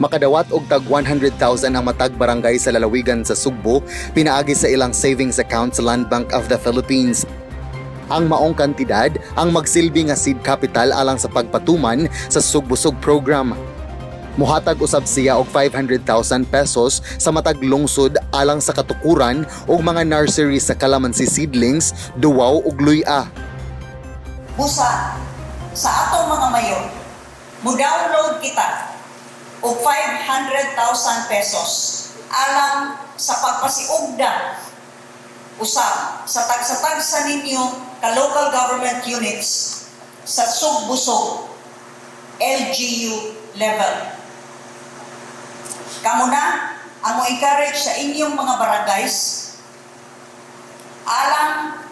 Makadawat og tag 100,000 ang matag barangay sa lalawigan sa Sugbo, pinaagi sa ilang savings account sa Land Bank of the Philippines. Ang maong kantidad ang magsilbi nga seed capital alang sa pagpatuman sa Sugbusog program. Muhatag usab siya og 500,000 pesos sa matag lungsod alang sa katukuran og mga nursery sa calamansi seedlings, duwaw ug luya. Busa sa atong mga mayor, mo-download kita og 500,000 pesos alang sa pagpasiugda usab sa tagsa-tagsa ninyo ka local government units sa Sugbusog LGU level. Kamo na ang mo-encourage sa inyong mga barangays alang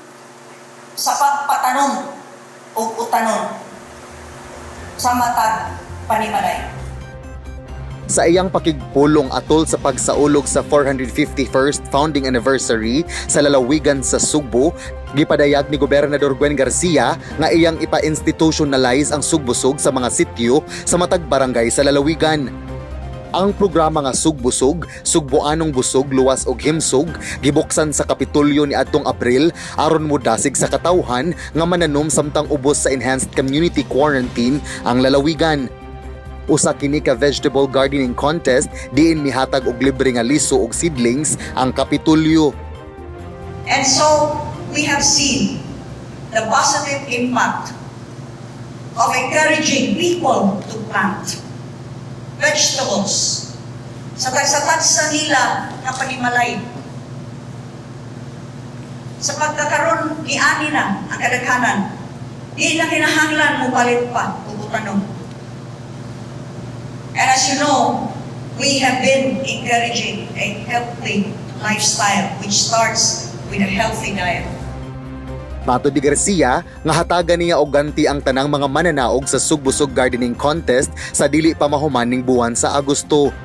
sa pagpatanom o utanon sa matag panimalay. Sa iyang pakigpulong atol sa pagsaulog sa 451st founding anniversary sa lalawigan sa Sugbo, gipadayag ni Gobernador Gwen Garcia nga iyang ipa-institutionalize ang Sugbusog sa mga sityo sa matag barangay sa lalawigan. Ang programa nga Sugbusog, Sugboanong Busog, Luwas ug Himsog gibuksan sa Kapitolyo ni adtong Abril aron modasig sa katawhan nga mananom samtang ubos sa enhanced community quarantine ang lalawigan. Usa kini ka vegetable gardening contest diin mihatag og libre nga liso ug seedlings ang Kapitolyo. And so, we have seen the positive impact of encouraging people to plant vegetables sa tagsa-tagsa nila na panimalay. Sa pagkakaroon ni ani na ang kadaghanan, di na kinahanglan mo palit pa ug tanong. And as you know, we have been encouraging a healthy lifestyle which starts with a healthy diet. Matod ni Garcia nga hatagan niya og ganti ang tanang mga mananaog sa Sugbusog Gardening Contest sa dili pa mahuman ning buwan sa Agosto.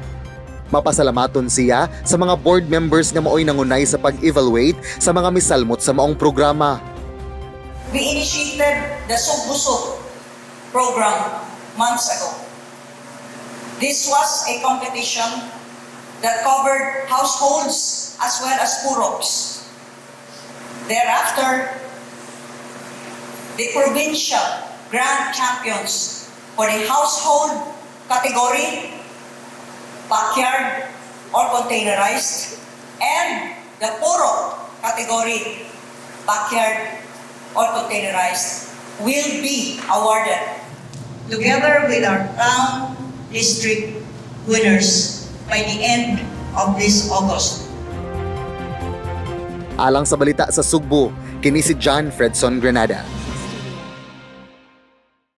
Mapasalamaton siya sa mga board members nga maoy nangunay sa pag-evaluate sa mga misalmot sa maong programa. We initiated the Sugbusog program months ago. This was a competition that covered households as well as puroks. Thereafter, the provincial grand champions for the household category, backyard or containerized, and the purok category, backyard or containerized, will be awarded together with our town district winners by the end of this August. Alang sa balita sa Sugbo, kini si John Fredson Granada.